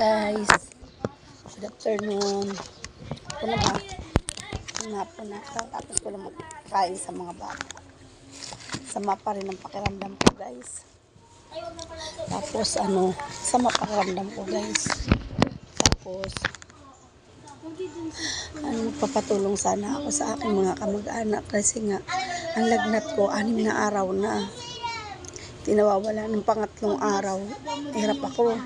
Guys, good afternoon. Ito na ba? Hapon na. Tapos ko lang magkain sa mga bata. Sama pa rin ang pakiramdam ko, guys. Tapos sama pakiramdam ko, guys. Tapos magpapatulong sana ako sa aking mga kamag-anak kasi nga ang lagnat ko 6 na araw na. Tinawawala ng pangatlong araw. Hirap ako.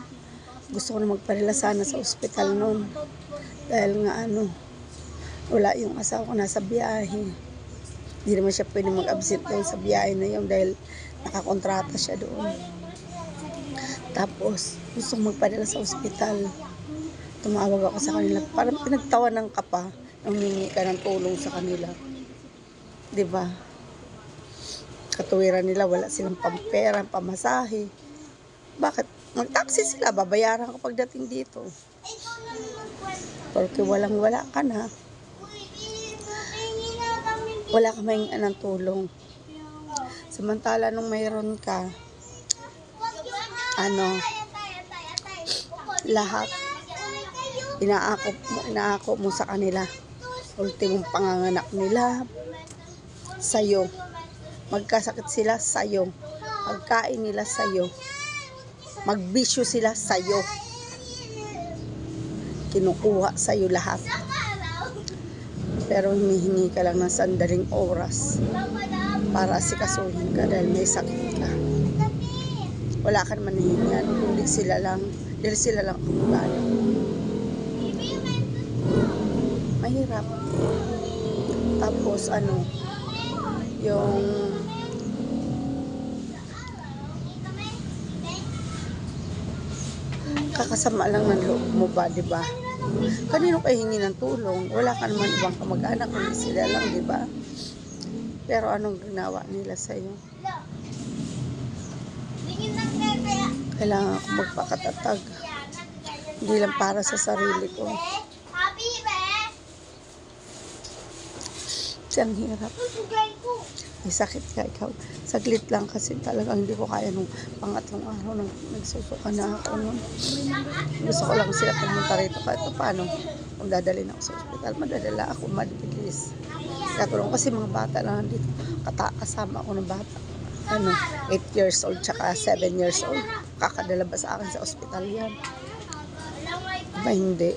Gusto ko na magparela sana sa ospital noon. Dahil nga wala yung asawa ko nasa biyahe. Hindi naman siya pwede mag-absent doon sa biyahe na yun dahil nakakontrata siya doon. Tapos, gusto ko magpadala sa ospital. Tumawag ako sa kanila. Parang pinagtawanan ka pa nang humingi ka ng tulong sa kanila. Diba? Katuwiran nila, wala silang pampera, pamasahe. Bakit? Mag-taxi sila, babayaran ko pagdating dito. Porque walang-wala ka na. Wala ka mahingan ng tulong. Samantala nung mayroon ka, lahat, inaako mo sa kanila. Ultimong panganganak nila, sa'yo. Magkasakit sila, sa'yo. Pagkain nila, sa'yo. Magbisyo sila, sa'yo. Kinukuha sa'yo lahat. Pero humihingi ka lang ng sandaling oras para sikasuhin ka dahil may sakit ka. Wala ka naman hihingan, kundi sila lang. Dahil sila lang kumagano. Mahirap. Tapos yung kakasama lang ng loob mo ba, diba? Kanino kayo hingi ng tulong? Wala ka naman ibang kamag-anak, kundi sila lang, diba? Pero anong ginawa nila sa'yo? Kailangan ako magpakatatag. Hindi lang para sa sarili ko. Ang hirap. May sakit ka ikaw. Saglit lang kasi talagang hindi ko kaya nung pangatlong araw nang nagsusuka na ako nun. Gusto ko lang sila pumunta rito kahit paano. Kung dadalhin ako sa ospital, madadala ako mabilis. Katulong kasi mga bata lang dito. Kasama ako ng bata. 8 years old tsaka 7 years old. Kakadala ba sa akin sa ospital yan? Diba hindi?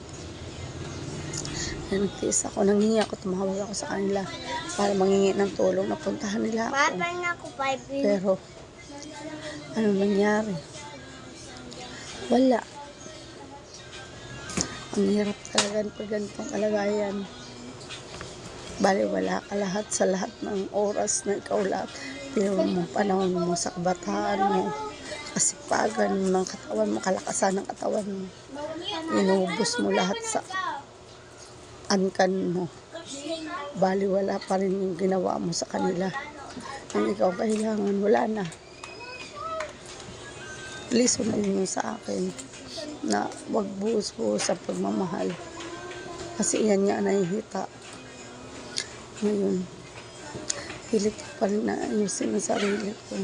Nagtiis ako, nangingi ako, tumawag ako sa kanila para mangingi ng tulong, napuntahan nila ako. Pero, ano nangyari? Wala. Ang hirap talaga pag ganitong kalagayan. Bali, wala ka lahat sa lahat ng oras na ikaw lahat. Pinawag mo panahon mo sa kabataan mo, kasipagan ng katawan mo, kalakasan ng katawan mo. Inubos mo lahat sa ankan mo. Bali wala pa rin yung ginawa mo sa kanila. Ang ikaw kailangan, wala na. Please, unahin mo sa akin na wag buhos-buhos ang pagmamahal. Kasi yan nga nahihita. Ngayon, pilit ko pa rin na ayusin ang sarili ko.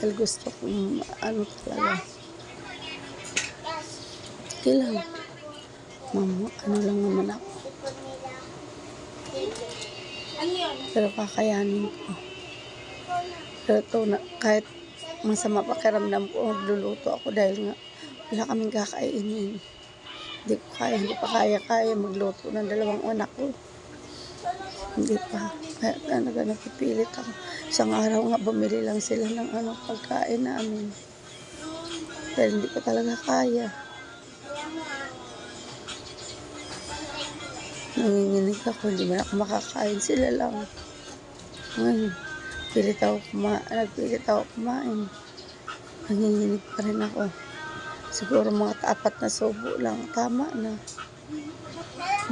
Dahil gusto kong talaga. Kailangan. Mama, lang naman ako. Pero kakayanin ko. Pero kahit masama pakiramdam ko, magluluto ako dahil nga wala kaming kakainin. Hindi pa kaya magluto ng 2 anak ko. Hindi pa. Kaya talaga napipilit ako. Isang araw nga bumili lang sila ng pagkain namin. Dahil hindi ko talaga kaya. Nanginginig ako, hindi man ako makakain, sila lang. Ngayon, nagpilit ako kumain. Nanginginig pa rin ako. Siguro mga 4 na subo lang, tama na.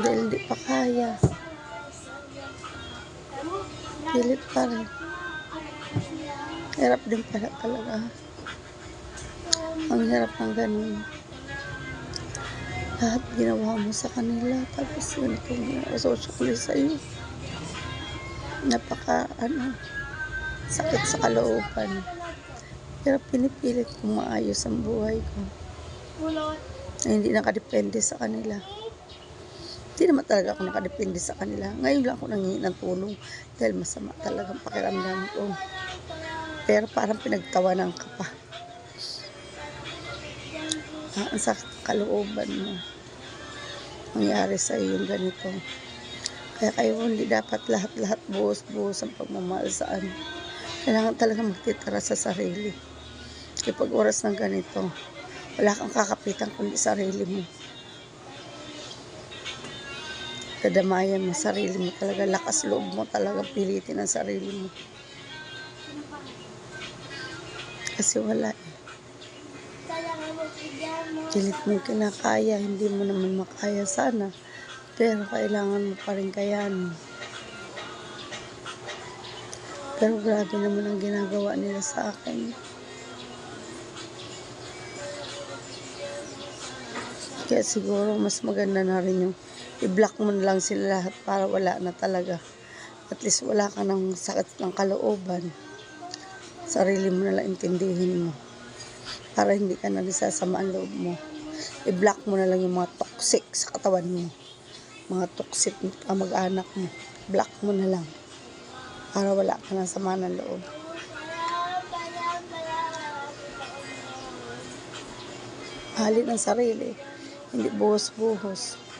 Dahil hindi pa kaya. Pilit pa rin. Hirap din pala talaga. Ang hirap ng ganun. Lahat ginawa mo sa kanila, tapos ganito ginasosyo sa'yo. Sakit sa kalooban. Pero pinipilit kong maayos ang buhay ko. na hindi nakadepende sa kanila. Hindi naman talaga ako nakadepende sa kanila. Ngayon lang ako nanghihingi ng tulong dahil masama talagang pakiramdam ko. Pero parang pinagtawanan ka pa. Ang sakit ng kalooban mo. Mangyari sa iyo yung ganito. Kaya kayo hindi dapat lahat-lahat buhos-buhos ang pagmamahal sa ano. Kailangan talaga magtitira sa sarili. Kapag oras ng ganito, wala kang kakapitan kundi sarili mo. Dadamayan mo sarili mo talaga. Lakas loob mo talaga pilitin ang sarili mo. Kasi wala eh. Pilit mong kinakaya, hindi mo naman makaya sana. Pero kailangan mo pa rin kayanin. Pero grabe naman ang ginagawa nila sa akin. Kaya siguro mas maganda na rin yung i-block mo na lang sila lahat para wala na talaga. At least wala ka ng sakit ng kalooban. Sarili mo na lang intindihin mo. Para hindi ka na sasama ang loob mo. I-block mo na lang yung mga toxic sa katawan mo. Mga toxic na mag-anak mo. Block mo na lang. Para wala ka na sama ng loob. Mahalin ang sarili. Hindi buhos-buhos.